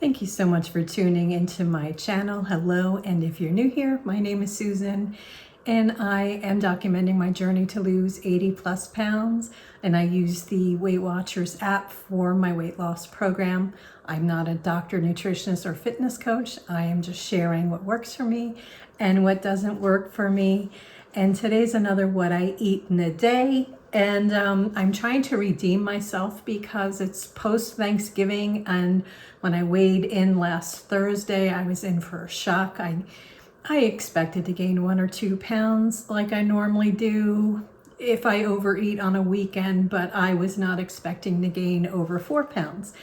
Thank you so much for tuning into my channel. Hello, and if you're new here, my name is Susan, and I am documenting my journey to lose 80 plus pounds, and I use the Weight Watchers app for my weight loss program. I'm not a doctor, nutritionist, or fitness coach. I am just sharing what works for me and what doesn't work for me. And today's another what I eat in a day. And I'm trying to redeem myself because it's post-Thanksgiving, and when I weighed in last Thursday, I was in for a shock. I expected to gain 1 or 2 pounds like I normally do if I overeat on a weekend, but I was not expecting to gain over 4 pounds.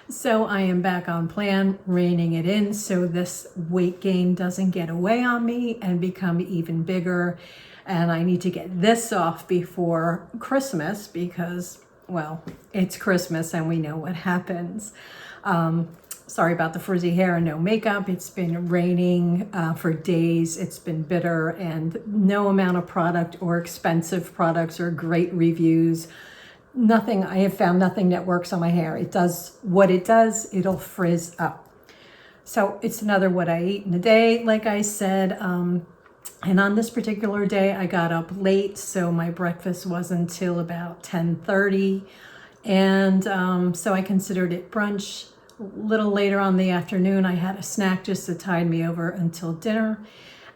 So I am back on plan, reining it in so this weight gain doesn't get away on me and become even bigger. And I need to get this off before Christmas because, well, it's Christmas and we know what happens. Sorry about the frizzy hair and no makeup. It's been raining for days. It's been bitter, and no amount of product or expensive products or great reviews. Nothing, I have found nothing that works on my hair. It does what it does, it'll frizz up. So it's another what I eat in a day, like I said. And on this particular day, I got up late, so my breakfast wasn't until about 10:30. And so I considered it brunch. A little later on in the afternoon, I had a snack just to tide me over until dinner.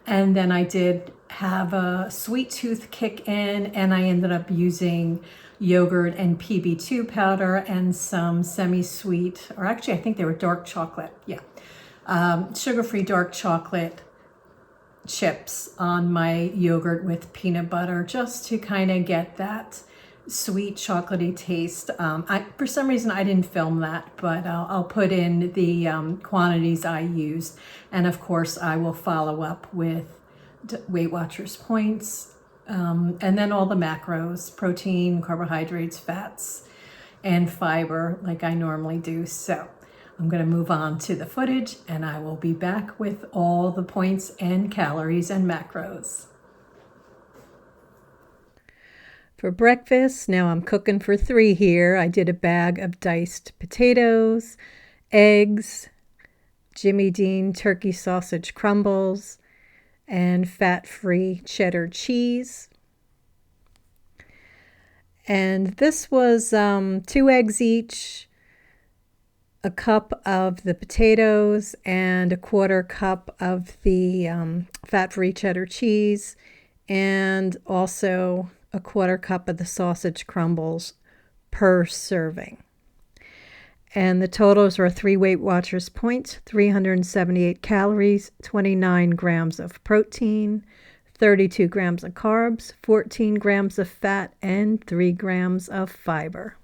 And then I did have a sweet tooth kick in, and I ended up using yogurt and PB2 powder and some semi-sweet, or actually I think they were dark chocolate, sugar-free dark chocolate chips on my yogurt with peanut butter, just to kind of get that sweet chocolatey taste. For some reason I didn't film that, but I'll put in the quantities I used, and of course I will follow up with Weight Watchers points, and then all the macros: protein, carbohydrates, fats, and fiber, like I normally do. So I'm going to move on to the footage, and I will be back with all the points and calories and macros. For breakfast, now I'm cooking for 3 here. I did a bag of diced potatoes, eggs, Jimmy Dean turkey sausage crumbles, and fat-free cheddar cheese. And this was 2 eggs each, a cup of the potatoes, and a 1/4 cup of the fat-free cheddar cheese, and also a 1/4 cup of the sausage crumbles per serving. And the totals were 3 Weight Watchers points, 378 calories, 29 grams of protein, 32 grams of carbs, 14 grams of fat, and 3 grams of fiber.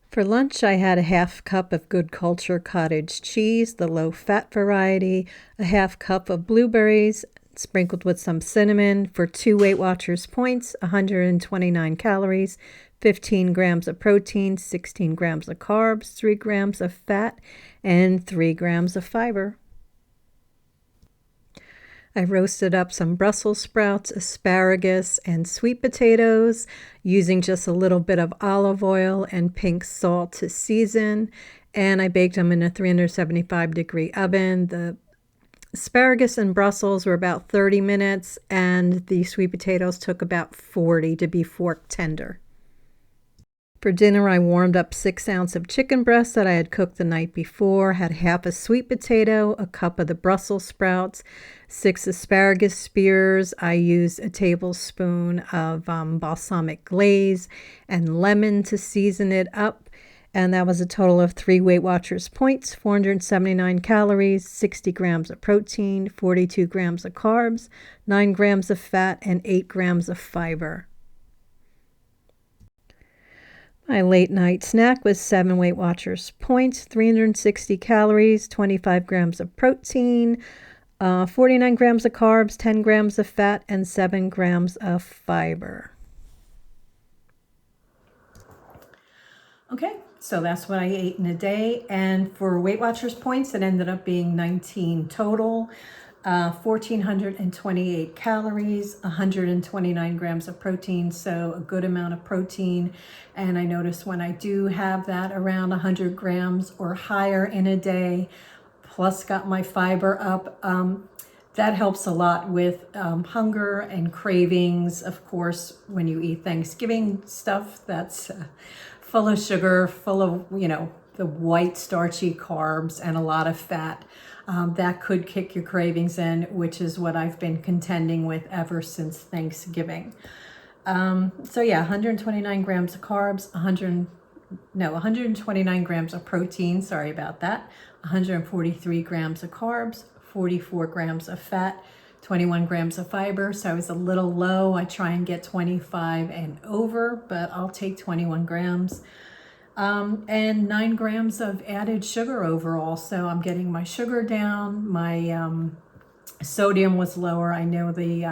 For lunch, I had a 1/2 cup of Good Culture cottage cheese, the low-fat variety, a 1/2 cup of blueberries, sprinkled with some cinnamon, for 2 Weight Watchers points, 129 calories, 15 grams of protein, 16 grams of carbs, 3 grams of fat, and 3 grams of fiber. I roasted up some Brussels sprouts, asparagus, and sweet potatoes using just a little bit of olive oil and pink salt to season, and I baked them in a 375-degree oven. The asparagus and Brussels were about 30 minutes, and the sweet potatoes took about 40 to be fork tender. For dinner, I warmed up 6 ounces of chicken breast that I had cooked the night before, had 1/2 a sweet potato, a cup of the Brussels sprouts, 6 asparagus spears. I used a tablespoon of balsamic glaze and lemon to season it up. And that was a total of 3 Weight Watchers points, 479 calories, 60 grams of protein, 42 grams of carbs, 9 grams of fat, and 8 grams of fiber. My late night snack was 7 Weight Watchers points, 360 calories, 25 grams of protein, 49 grams of carbs, 10 grams of fat, and 7 grams of fiber. Okay, so that's what I ate in a day. And for Weight Watchers points, it ended up being 19 total. 1,428 calories, 129 grams of protein, so a good amount of protein. And I notice when I do have that around 100 grams or higher in a day, plus got my fiber up, that helps a lot with hunger and cravings. Of course, when you eat Thanksgiving stuff that's full of sugar, full of, the white starchy carbs and a lot of fat, that could kick your cravings in, which is what I've been contending with ever since Thanksgiving. So yeah, 129 grams of carbs, 129 grams of protein, sorry about that, 143 grams of carbs, 44 grams of fat, 21 grams of fiber. So I was a little low. I try and get 25 and over, but I'll take 21 grams. And 9 grams of added sugar overall. So I'm getting my sugar down. My sodium was lower. I know the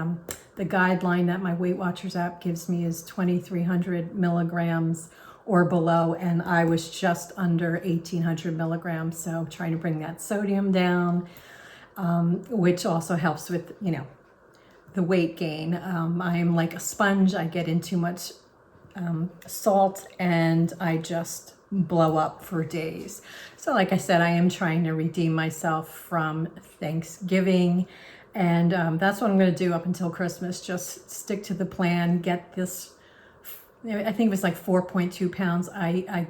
guideline that my Weight Watchers app gives me is 2,300 milligrams or below, and I was just under 1,800 milligrams. So trying to bring that sodium down, which also helps with, the weight gain. I am like a sponge. I get in too much salt and I just blow up for days. So like I said, I am trying to redeem myself from Thanksgiving, and that's what I'm going to do up until Christmas. Just stick to the plan, get this, I think it was like 4.2 pounds I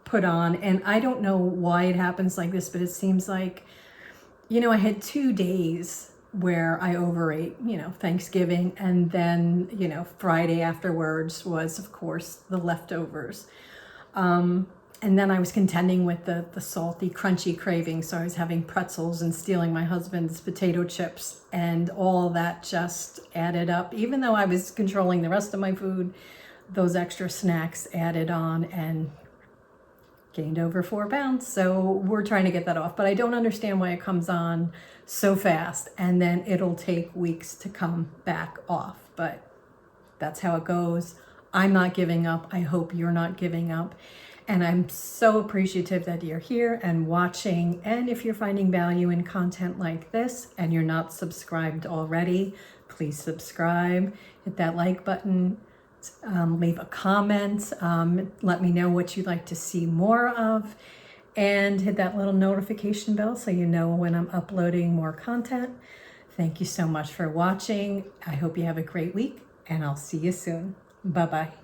put on, and I don't know why it happens like this, but it seems like, I had 2 days where I overate, Thanksgiving, and then, Friday afterwards was, of course, the leftovers. And then I was contending with the salty, crunchy cravings. So I was having pretzels and stealing my husband's potato chips, and all that just added up. Even though I was controlling the rest of my food, those extra snacks added on and gained over 4 pounds. So we're trying to get that off, but I don't understand why it comes on so fast and then it'll take weeks to come back off. But that's how it goes. I'm not giving up. I hope you're not giving up. And I'm so appreciative that you're here and watching. And if you're finding value in content like this and you're not subscribed already, please subscribe, hit that like button. Leave a comment, let me know what you'd like to see more of, and hit that little notification bell so you know when I'm uploading more content. Thank you so much for watching. I hope you have a great week, and I'll see you soon. Bye-bye.